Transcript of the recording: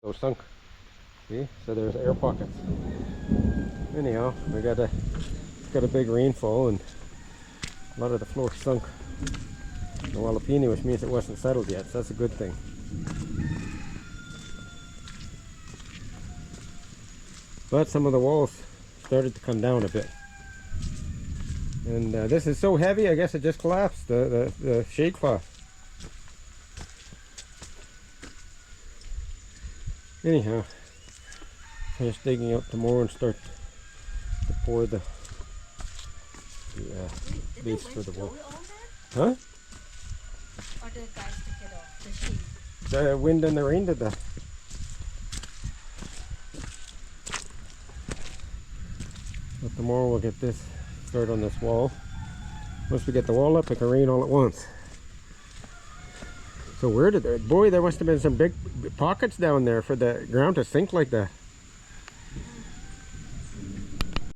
So sunk. See? So there's air pockets. Anyhow, we got a big rainfall and a lot of the floor sunk. The Walipini, which means it wasn't settled yet, so that's a good thing. But some of the walls started to come down a bit. And this is so heavy, I guess it just collapsed, the shade cloth. Anyhow, finish digging out tomorrow and start to pour the base for the wall. Huh? Or the guys took it off, the sheet? The wind and the rain did that. But tomorrow we'll get this, start on this wall. Once we get the wall up, it can rain all at once. So where did there, boy, there must have been some big pockets down there for the ground to sink like that.